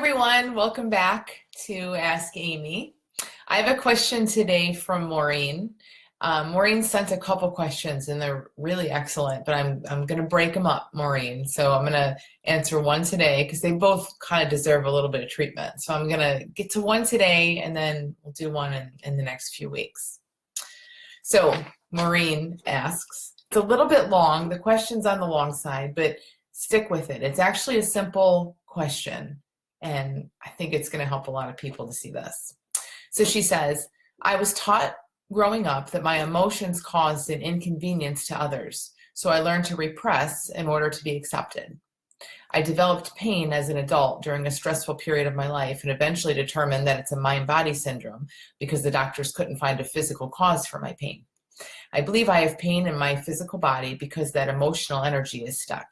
everyone, welcome back to Ask Amy. I have a question today from Maureen. Maureen sent a couple questions and they're really excellent, but I'm going to break them up, Maureen. So I'm going to answer one today because they both kind of deserve a little bit of treatment. So I'm going to get to one today and then we'll do one in the next few weeks. So Maureen asks, it's a little bit long. The question's on the long side, but stick with it. It's actually a simple question. And I think it's going to help a lot of people to see this. So she says, I was taught growing up that my emotions caused an inconvenience to others, so I learned to repress in order to be accepted. I developed pain as an adult during a stressful period of my life and eventually determined that it's a mind-body syndrome because the doctors couldn't find a physical cause for my pain. I believe I have pain in my physical body because that emotional energy is stuck.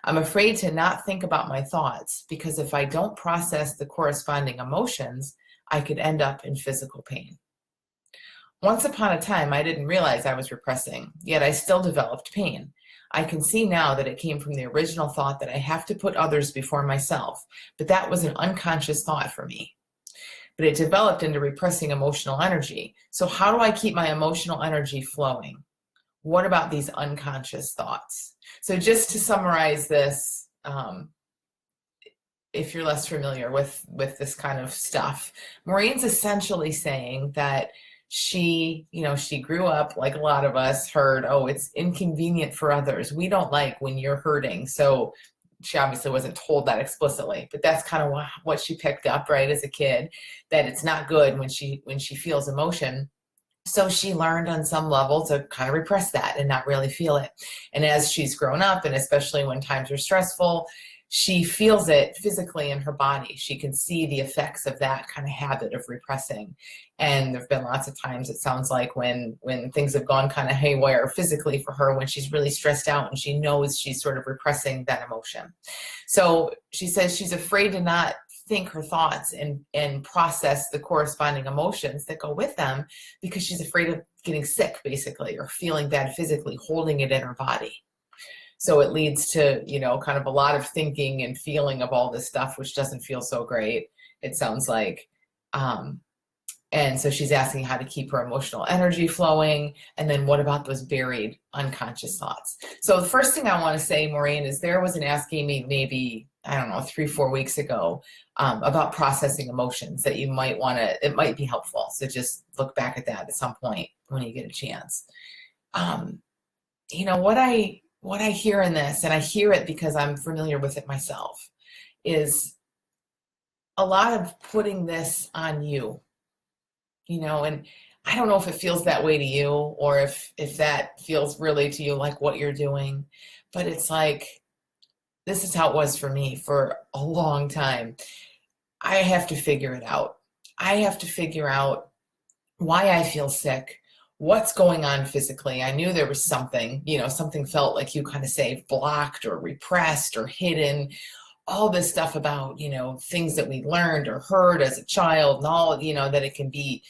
I'm afraid to not think about my thoughts because if I don't process the corresponding emotions, I could end up in physical pain. Once upon a time, I didn't realize I was repressing, yet I still developed pain. I can see now that it came from the original thought that I have to put others before myself, but that was an unconscious thought for me. But it developed into repressing emotional energy. So how do I keep my emotional energy flowing? What about these unconscious thoughts? So just to summarize this, if you're less familiar with this kind of stuff, Maureen's essentially saying that she grew up, like a lot of us, heard, oh, it's inconvenient for others. We don't like when you're hurting. So she obviously wasn't told that explicitly, but that's kind of what she picked up, right, as a kid, that it's not good when she feels emotion. So she learned on some level to kind of repress that and not really feel it. And as she's grown up, and especially when times are stressful, she feels it physically in her body. She can see the effects of that kind of habit of repressing. And there've been lots of times, it sounds like, when things have gone kind of haywire physically for her, when she's really stressed out and she knows she's sort of repressing that emotion. So she says she's afraid to not think her thoughts and process the corresponding emotions that go with them because she's afraid of getting sick, basically, or feeling bad physically, holding it in her body. So it leads to, kind of a lot of thinking and feeling of all this stuff, which doesn't feel so great, it sounds like. And so she's asking how to keep her emotional energy flowing. And then what about those buried unconscious thoughts? So the first thing I want to say, Maureen, is there was an Ask Amy maybe, 3-4 weeks ago about processing emotions that you might want to, it might be helpful. So just look back at that at some point when you get a chance. What I hear in this, and I hear it because I'm familiar with it myself, is a lot of putting this on you, and I don't know if it feels that way to you or if that feels really to you like what you're doing, but it's like, this is how it was for me for a long time. I have to figure it out. I have to figure out why I feel sick, what's going on physically. I knew there was something, something felt like you kind of say blocked or repressed or hidden, all this stuff about, things that we learned or heard as a child and all, that it can be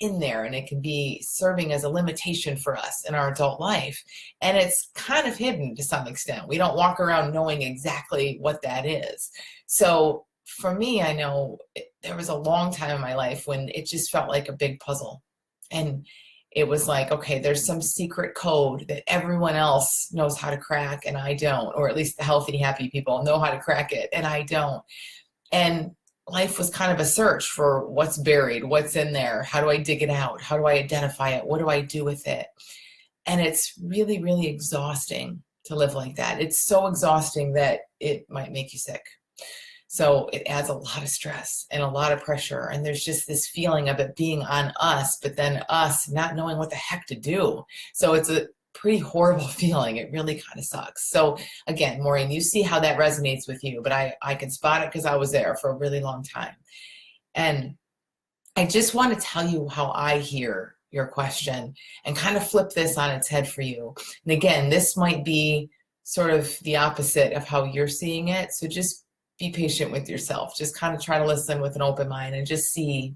in there and it can be serving as a limitation for us in our adult life. And it's kind of hidden to some extent. We don't walk around knowing exactly what that is. So for me, I know there was a long time in my life when it just felt like a big puzzle. And it was like, okay, there's some secret code that everyone else knows how to crack and I don't, or at least the healthy, happy people know how to crack it and I don't. And life was kind of a search for what's buried, what's in there, how do I dig it out, how do I identify it, what do I do with it? And it's really, really exhausting to live like that. It's so exhausting that it might make you sick. So it adds a lot of stress and a lot of pressure. And there's just this feeling of it being on us, but then us not knowing what the heck to do. So it's a pretty horrible feeling. It really kind of sucks. So again, Maureen, you see how that resonates with you, but I can spot it because I was there for a really long time. And I just want to tell you how I hear your question and kind of flip this on its head for you. And again, this might be sort of the opposite of how you're seeing it. So just be patient with yourself. Just kind of try to listen with an open mind and just see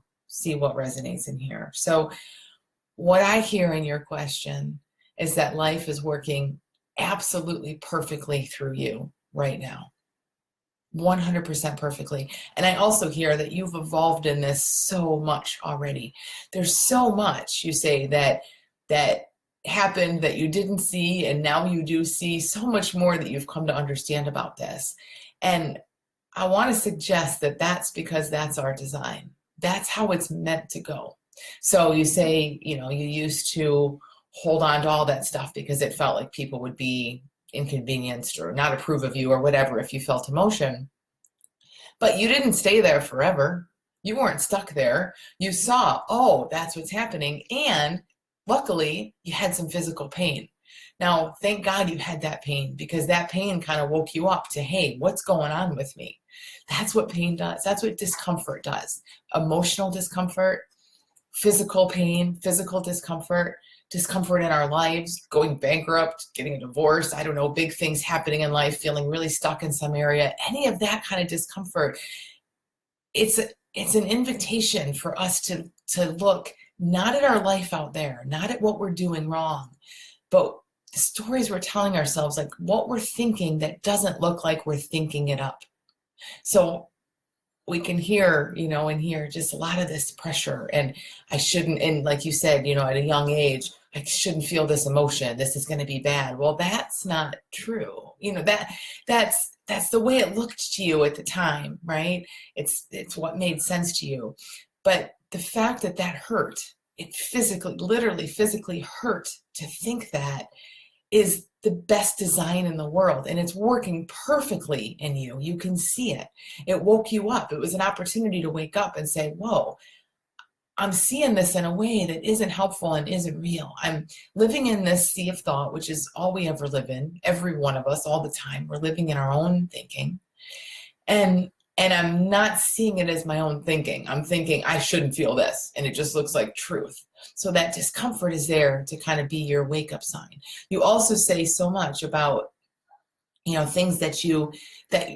what resonates in here. So what I hear in your question is that life is working absolutely perfectly through you right now. 100% perfectly. And I also hear that you've evolved in this so much already. There's so much, you say, that happened that you didn't see, and now you do see so much more that you've come to understand about this. And I want to suggest that that's because that's our design. That's how it's meant to go. So you say, you know, you used to hold on to all that stuff because it felt like people would be inconvenienced or not approve of you or whatever if you felt emotion. But you didn't stay there forever. You weren't stuck there. You saw, oh, that's what's happening. And luckily, you had some physical pain. Now, thank God you had that pain, because that pain kind of woke you up to, hey, what's going on with me? That's what pain does. That's what discomfort does. Emotional discomfort, physical pain, physical discomfort, discomfort in our lives, going bankrupt, getting a divorce, I don't know, big things happening in life, feeling really stuck in some area, any of that kind of discomfort. It's an invitation for us to look not at our life out there, not at what we're doing wrong, but the stories we're telling ourselves, like what we're thinking that doesn't look like we're thinking it up. So we can hear, you know, and hear just a lot of this pressure, and I shouldn't, and like you said, you know, at a young age, I shouldn't feel this emotion. This is going to be bad. Well, that's not true. You know, that's the way it looked to you at the time, right? It's what made sense to you. But the fact that that hurt, it physically, literally physically hurt to think that, is the best design in the world, and it's working perfectly in you. You can see it. It woke you up. It was an opportunity to wake up and say, whoa, I'm seeing this in a way that isn't helpful and isn't real. I'm living in this sea of thought, which is all we ever live in, every one of us, all the time. We're living in our own thinking. And I'm not seeing it as my own thinking. I'm thinking I shouldn't feel this, and it just looks like truth. So that discomfort is there to kind of be your wake-up sign. You also say so much about, you know, things that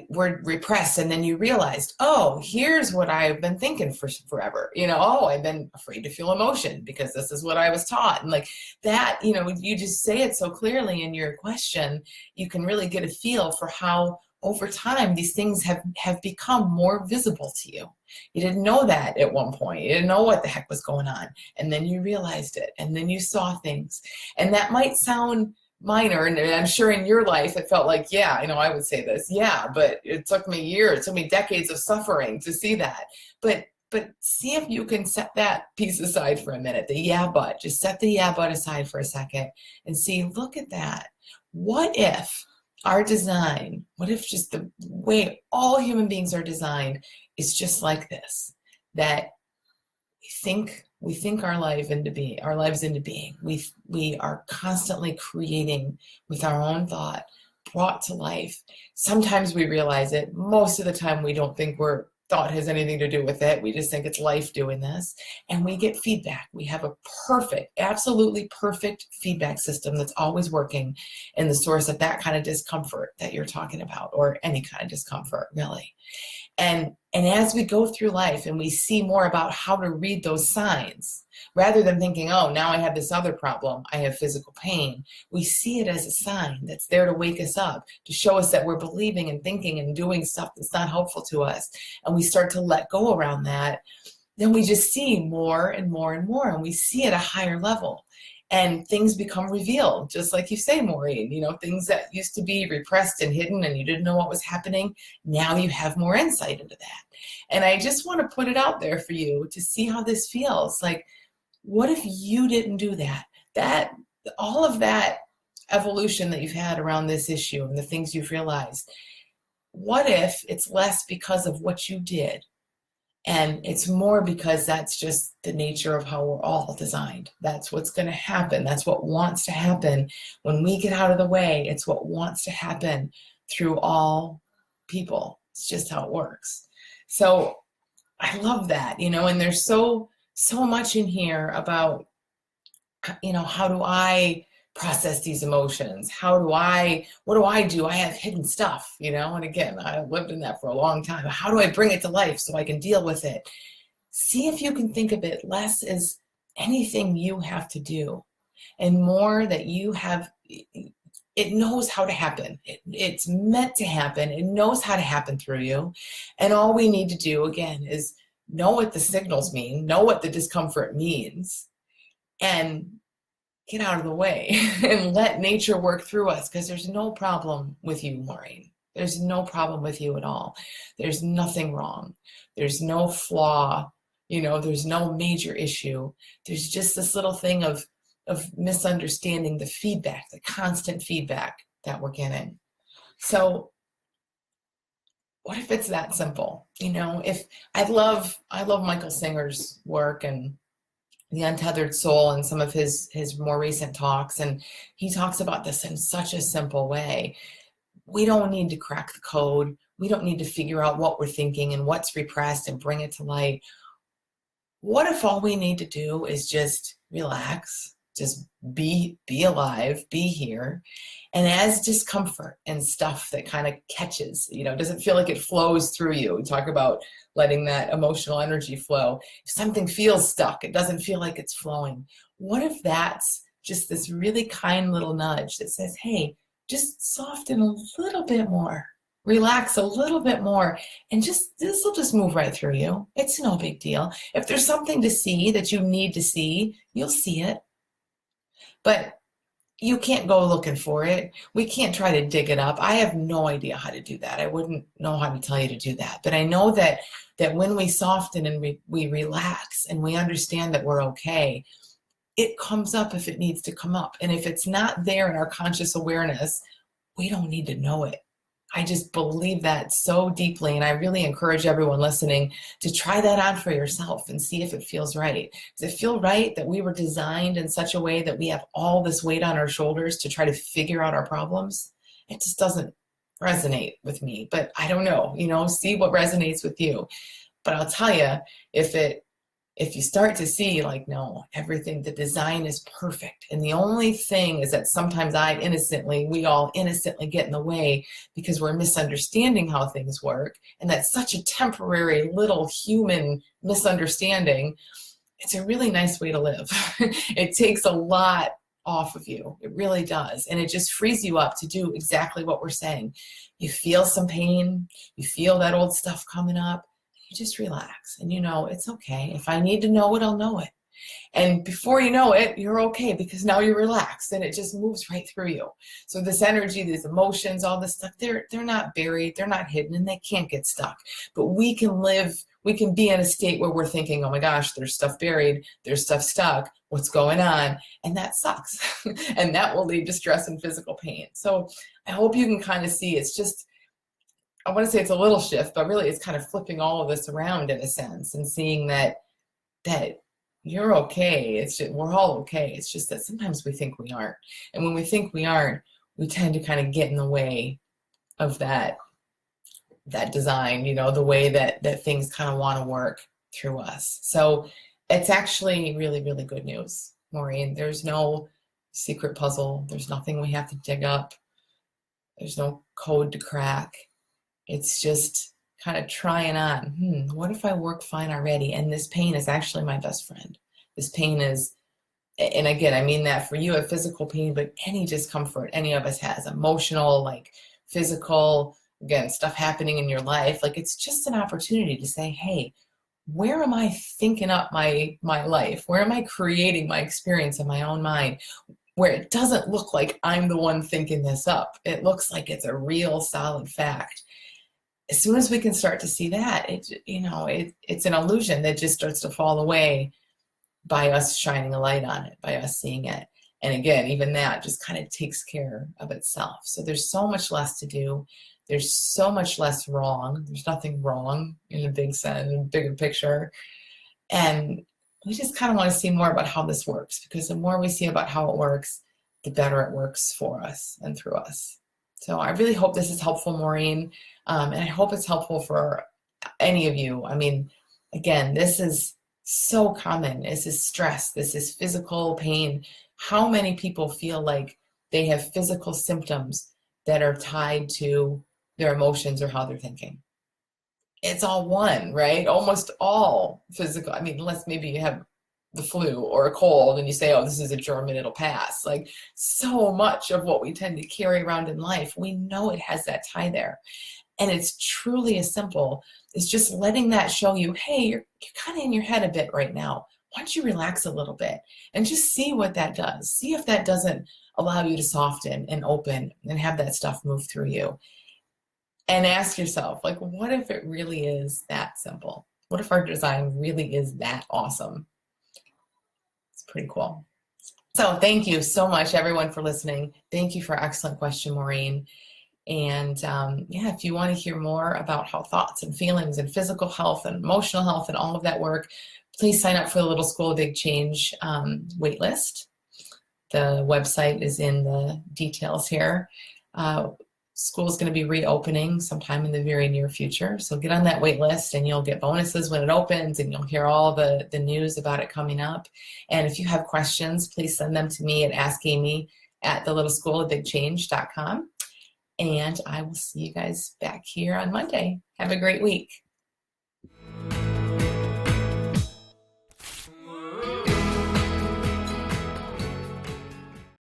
were repressed, and then you realized, oh, here's what I've been thinking for forever. You know, oh, I've been afraid to feel emotion because this is what I was taught. And like that, you know, you just say it so clearly in your question, you can really get a feel for how over time these things have become more visible to you. You didn't know that at one point. You didn't know what the heck was going on. And then you realized it, and then you saw things. And that might sound minor, and I'm sure in your life it felt like, yeah, I know I would say this, yeah, but it took me years, it took me decades of suffering to see that. But see if you can set that piece aside for a minute, the yeah but. Just set the yeah but aside for a second and see, look at that. What if our design, what if just the way all human beings are designed is just like this, that we think our lives into being. We are constantly creating with our own thought, brought to life. Sometimes we realize it. Most of the time we don't think thought has anything to do with it. We just think it's life doing this. And we get feedback. We have a perfect, absolutely perfect feedback system that's always working in the source of that kind of discomfort that you're talking about, or any kind of discomfort, really. And as we go through life and we see more about how to read those signs, rather than thinking, oh, now I have this other problem, I have physical pain, we see it as a sign that's there to wake us up, to show us that we're believing and thinking and doing stuff that's not helpful to us. And we start to let go around that. Then we just see more and more and more, and we see at a higher level. And things become revealed, just like you say, Maureen, you know, things that used to be repressed and hidden and you didn't know what was happening. Now you have more insight into that. And I just want to put it out there for you to see how this feels. Like, what if you didn't do that? All of that evolution that you've had around this issue and the things you've realized, what if it's less because of what you did? And it's more because that's just the nature of how we're all designed. That's what's going to happen. That's what wants to happen. When we get out of the way, it's what wants to happen through all people. It's just how it works. So I love that, you know, and there's so much in here about, you know, how do I process these emotions? What do I do? I have hidden stuff, you know, and again, I've lived in that for a long time. How do I bring it to life so I can deal with it? See if you can think of it less as anything you have to do, and more that you have it knows how to happen. It's meant to happen. It knows how to happen through you. And all we need to do, again, is know what the signals mean, know what the discomfort means, and get out of the way and let nature work through us, because there's no problem with you, Maureen. There's no problem with you at all. There's nothing wrong. There's no flaw. There's no major issue. There's just this little thing of misunderstanding the feedback, the constant feedback that we're getting. So what if it's that simple? If I love Michael Singer's work and The Untethered Soul and some of his more recent talks, and he talks about this in such a simple way. We don't need to crack the code. We don't need to figure out what we're thinking and what's repressed and bring it to light. What if all we need to do is just relax, just be alive, be here, and as discomfort and stuff that kind of catches, doesn't feel like it flows through you. We talk about letting that emotional energy flow. If something feels stuck, it doesn't feel like it's flowing. What if that's just this really kind little nudge that says, hey, just soften a little bit more, relax a little bit more, and this will just move right through you. It's no big deal. If there's something to see that you need to see, you'll see it. But you can't go looking for it. We can't try to dig it up. I have no idea how to do that. I wouldn't know how to tell you to do that. But I know that when we soften and we relax and we understand that we're okay, it comes up if it needs to come up. And if it's not there in our conscious awareness, we don't need to know it. I just believe that so deeply, and I really encourage everyone listening to try that on for yourself and see if it feels right. Does it feel right that we were designed in such a way that we have all this weight on our shoulders to try to figure out our problems? It just doesn't resonate with me, but I don't know, see what resonates with you. But I'll tell you, if you start to see like, no, everything, the design is perfect. And the only thing is that sometimes we all innocently get in the way because we're misunderstanding how things work. And that's such a temporary little human misunderstanding. It's a really nice way to live. It takes a lot off of you. It really does. And it just frees you up to do exactly what we're saying. You feel some pain, you feel that old stuff coming up. You just relax and it's okay. If I need to know it, I'll know it. And before you know it, you're okay because now you're relaxed and it just moves right through you. So this energy, these emotions, all this stuff, they're not buried, they're not hidden, and they can't get stuck. But we can be in a state where we're thinking, oh my gosh, there's stuff buried, there's stuff stuck, what's going on? And that sucks. And that will lead to stress and physical pain. So I hope you can kind of see I want to say it's a little shift, but really it's kind of flipping all of this around in a sense and seeing that you're okay. We're all okay. It's just that sometimes we think we aren't. And when we think we aren't, we tend to kind of get in the way of that design, the way that things kind of want to work through us. So it's actually really, really good news, Maureen. There's no secret puzzle. There's nothing we have to dig up. There's no code to crack. It's just kind of trying on, what if I work fine already? And this pain is actually my best friend. This pain is, and again, I mean that for you, a physical pain, but any discomfort any of us has, emotional, like physical, again, stuff happening in your life, like it's just an opportunity to say, hey, where am I thinking up my life? Where am I creating my experience in my own mind? Where it doesn't look like I'm the one thinking this up. It looks like it's a real solid fact. As soon as we can start to see that, it's an illusion that just starts to fall away by us shining a light on it, by us seeing it. And again, even that just kind of takes care of itself. So there's so much less to do. There's so much less wrong. There's nothing wrong in the big sense, in the bigger picture. And we just kind of want to see more about how this works, because the more we see about how it works, the better it works for us and through us. So I really hope this is helpful, Maureen. And I hope it's helpful for any of you. I mean, again, this is so common. This is stress. This is physical pain. How many people feel like they have physical symptoms that are tied to their emotions or how they're thinking? It's all one, right? Almost all physical. I mean, unless maybe you have the flu or a cold and you say, oh, this is a germ and it'll pass. Like, so much of what we tend to carry around in life, we know it has that tie there. And it's truly as simple as just letting that show you, hey, you're kind of in your head a bit right now. Why don't you relax a little bit and just see what that does? See if that doesn't allow you to soften and open and have that stuff move through you. And ask yourself, like, what if it really is that simple? What if our design really is that awesome? It's pretty cool. So thank you so much, everyone, for listening. Thank you for an excellent question, Maureen. And yeah, if you want to hear more about how thoughts and feelings and physical health and emotional health and all of that work, please sign up for the Little School of Big Change waitlist. The website is in the details here. School is going to be reopening sometime in the very near future. So get on that wait list and you'll get bonuses when it opens and you'll hear all the news about it coming up. And if you have questions, please send them to me at AskAmy@thelittleschoolofbigchange.com. And I will see you guys back here on Monday. Have a great week.